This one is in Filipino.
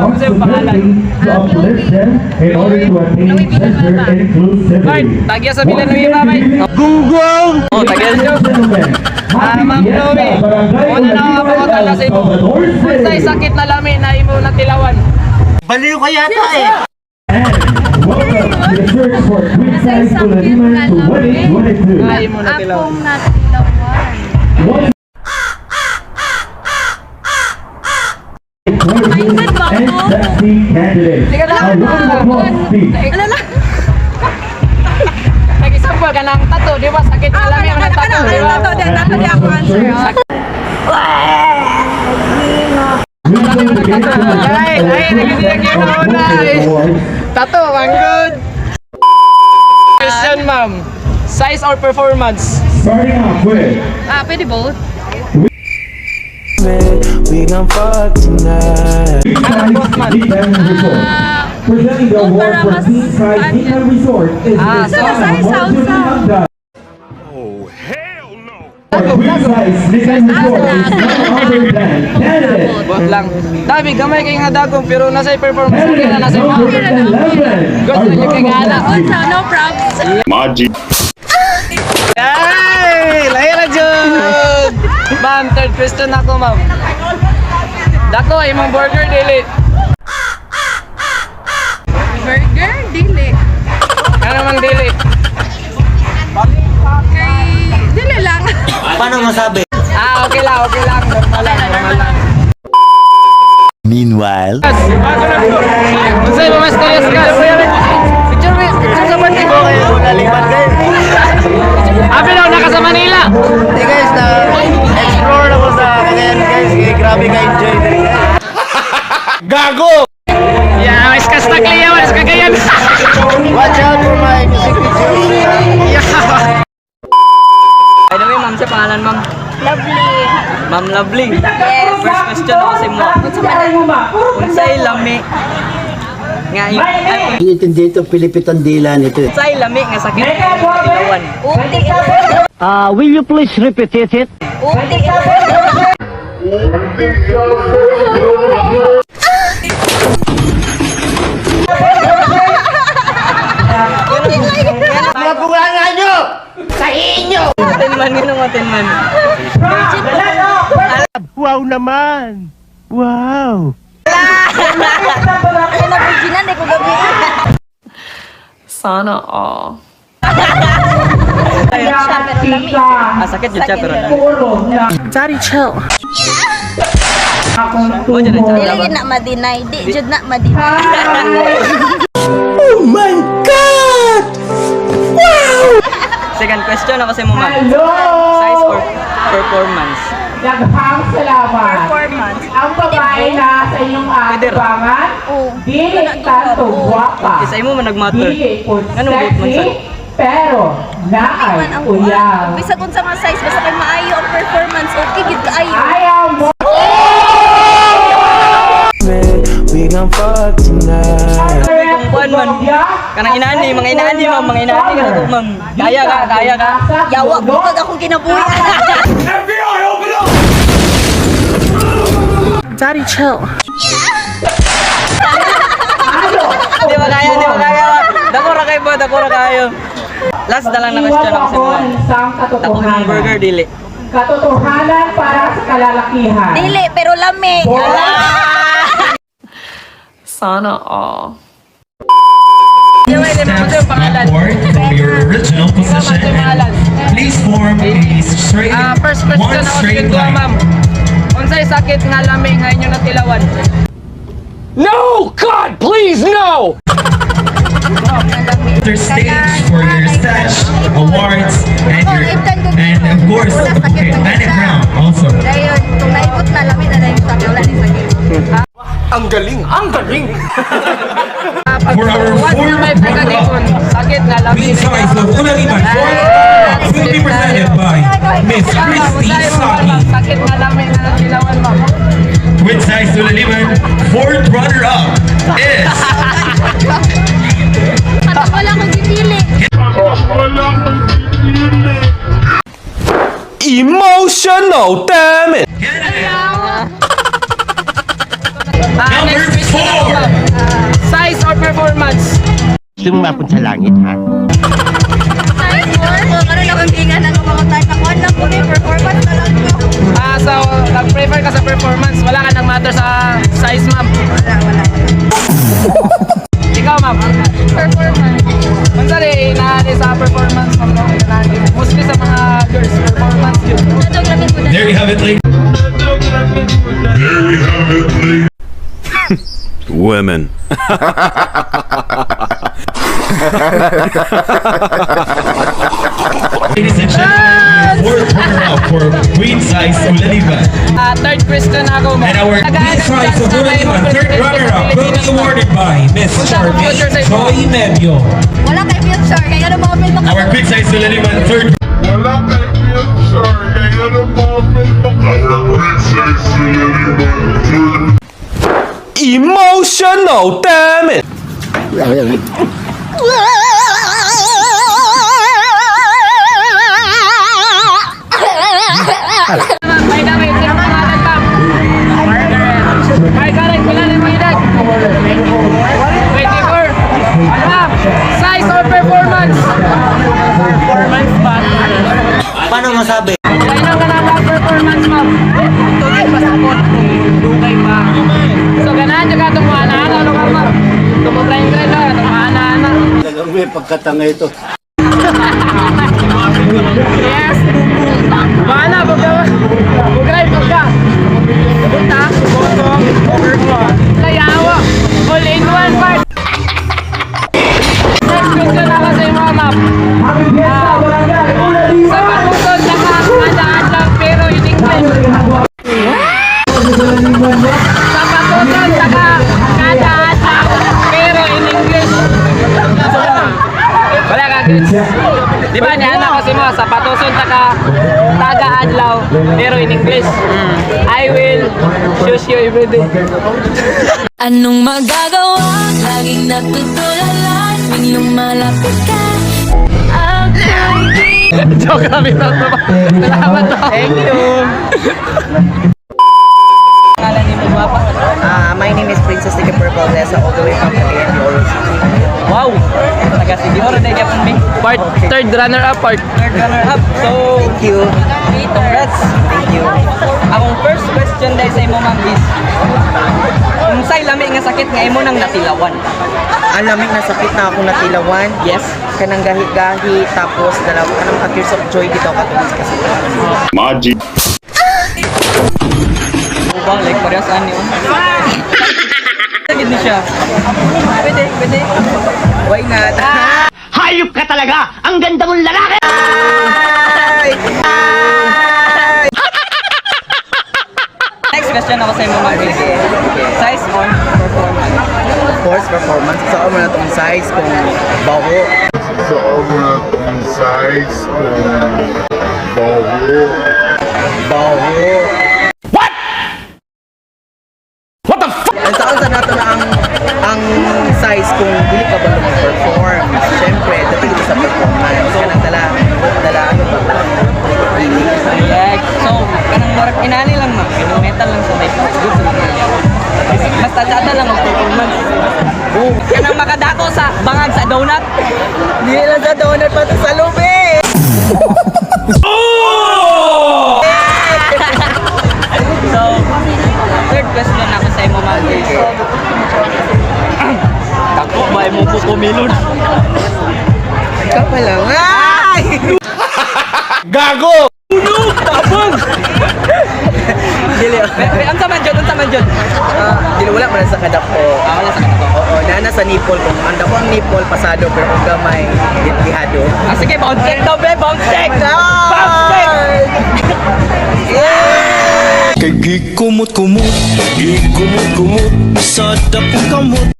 ma'am. Kasi yung pangalan. To uplift them in order to attain gender Bart, inclusivity. tagya sa Villanueva, bay. Gunggong! O, tagya sa Ma'am Chloe. Una na nga pangutan na sa imo. Unsay sakit na lami na imo na tilawan. Baliw ka yata eh. And welcome to the search for Quick Size Tulaliman to 2022. Ay mo na tilawan. Akong natilawan. And sexy candidates. A round of applause, please. Alala. Nag-example ka ng tato, di ba? Sakit na lami ang tato, di ba? Tato di ako answer. Ay, nagsisigil na una. Tato, ang good. Question, ma'am. Size or performance? Starting off with Pwede both. We gon' fuck tonight. Quick Size Decent Resort. Presenting the award for King Size Decent Resort is Quick Size Decent Resort is none other than candidate Buot lang. Dami, gamay kayo nga dagong, pero nasa performance, okay na nasa number 11. Good na yung kagana. No problems. Ay! Lahi na dyan! Ma'am, third question ako, ma'am. Dako, imong burger, dili. Burger? Dili. Ano man dili? Kay... Dili lang. Paano masabi? Okay lang, okay lang. Normal lang, normal lang. Meanwhile, Unsay mo mas kayas ka? Picture sa party ko kayo. nalipat kayo. Abi daw, naka sa Manila. Hey guys, na-explore na ko sa Cagayan guys. Grabe ka-enjoy din guys. Gago! Yeah, mas kasta kliya, mas kagayan. Watch out for my music videos. By the way, ma'am, sa pangalan, ma'am? Lovely. Ma'am Lovely. Yes. First question ako sa mo. Unsay lami nga Inintindi ito, Pilipit ang dila nito. unsay lami nga sakit ng tilawan. Uti. Will you please repeat it? Uti. Nabugangan nyo! Sa inyo! Matinman, ganun matinman. Wow naman! Wow! Ay, nabuginan eh ko gabi. Sana all. Sakit dyan siya pero Daddy, chill. mo dyan ang Dili tsaka. yun na ma-deny. Di jud na ma-deny. Oh my God! Second question ako sa mo, ma'am. Size or performance? Daghang salamat. Performance. Ang babae na sa inyong aabangan, Oo. dili tanto guwapa, Isa mo man nag-matter. dili po Anong buot man sexy, pero naay Man ang uyang. Bisag unsa nga size basta kay maayo ang performance okay gid kaayo. Ayaw mo. We gon' fuck tonight. Sabi kong kuhan man. Kanang inani, mga inani, ma'am. Mga inani ka na to, ma'am. Kaya ka, kaya ka. Yawa bukod akong kinabuhi. Daddy, chill. Di ba kaya, di ba kaya? Dako ra kayo po, dako ra kayo. Last na lang na question ako sa mo, ma'am. Isang Dako yung burger, katotohanan. dili. Katotohanan para sa kalalakihan. Dili pero lami. Sana all. Backward from your original position. Please form a straight, First question one ako straight sa line. ma'am. Unsay sakit nga lami nga inyo natilawan? No! God, please, no! Center stage for your sash, awards, and of course, okay, panic round also. Dayon, kung naibot na lami na dahil sa wala ni sakit. Ang galing! Ang galing! For our Once fourth na may pagkakipon, sakit nga lami. Quick Size of Tulaliman will be presented by Miss CrazyZatintere. Sakit nga lami nga natilawan, ma'am. Quick Size Tulaliman, fourth runner-up is Kapag wala kong gipili. Emotional, damn it! number Next Size or performance? Gusto mo mapunta sa langit, ha? Size mo? Ano lang ang tingan ng mga type ako na po yung performance na lang ko. So, nag-prefer ka sa performance. Wala ka nang matter sa size, ma'am. Wala. Ikaw, ma'am. Performance. Mansari, inaali sa performance, ma'am. No? Inaali. Mostly sa mga girls, performance yun. Nadog namin ko na. There you have it, ladies. Women. Ladies and gentlemen, fourth runner-up for Queen Size Ulaliman. Third question ako, ma'am. And our Queen Size Ulaliman, third runner-up, will be awarded by Miss Charvis Joy Medio. Wala kay future. Kaya ano mga film Our Queen Size Ulaliman, third. Emotional, damn it! By the way, sino pangalan, ma'am? Margaret, kilala mo edad? 24. Ma'am, size or performance? Performance ba? Paano masabi? Kailan ka na performance, ma'am? Tugay pa sa pot. Tugay pa. So, ganahan nyo ka itong maana-ana, ano ka, ma'am? Tumutray-tray lang, itong maana-ana. Talagang may pagkatanga ito. Yes! Maana, pagka. Bugray, pagka. Punta, botong, overclock. Layawa. All in one part. Next question ako sa iyo, ma'am. Sa pagkutod na kakadaan lang pero in English. Sa pagkutod na kakadaan lang pero in English. Wala ka, kids. Di ba niya na kasi mo, sa patuson taka taga-adlaw pero in English. I will choose you every day. Anong magagawa? Laging natutulala tuwing lumalapit ka. Joke lang ito. Salamat po. Thank you. Pangalan ni Magwapa? My name is Princess Tika Purple-Lesa, all the way from Cagayan de Oro City. Wow! Taga si Dior na yapon mi. Part third runner up, part third runner up. So, Thank you. congrats. Thank you. Akong first question dahil sa imo, ma'am, is kung sa'y lami nga sakit nga imo nang natilawan. Ang lamig na sakit na akong natilawan. Yes. Kanang gahi-gahi, tapos dalawa ka ng tears of joy dito katulad sa kasilawan. Magic. Ubang, like parehas ani on. Sagid ni siya. Pwede. Why not? Hayop ka talaga! Ang ganda mong lalaki! Next question ako sa imo, ma'am. Size or performance? Of course, performance. Saan mo na itong size kung baho. Baho. What the fuck? Ang saan sa nato na ang size kung dili ka ba mag-perform. Siyempre, dito ito sa performance. Kanang dala ano ba? Correct. So, kanang marap inani lang, ma'am. Kanang metal lang sa life. Good sa mga. Mas tadada lang ang performance. Kanang makadako sa bangag sa donut. Hindi lang sa donut pati sa lubi. So, third question ako sa imo, ma'am. Kako ba mo po kumilod? Ikaw pa lang. Ay! Gago! Tabong! Dili. Unsa man jud? Dili wala man sa kadako. Wala sa kanto. Oo, nana sa nipple kung anda ko ang nipple pasado pero kung gamay gihado. Sige, bounce check daw, be. Bounce check! Kay gikumot-kumot, sa dapong kamot.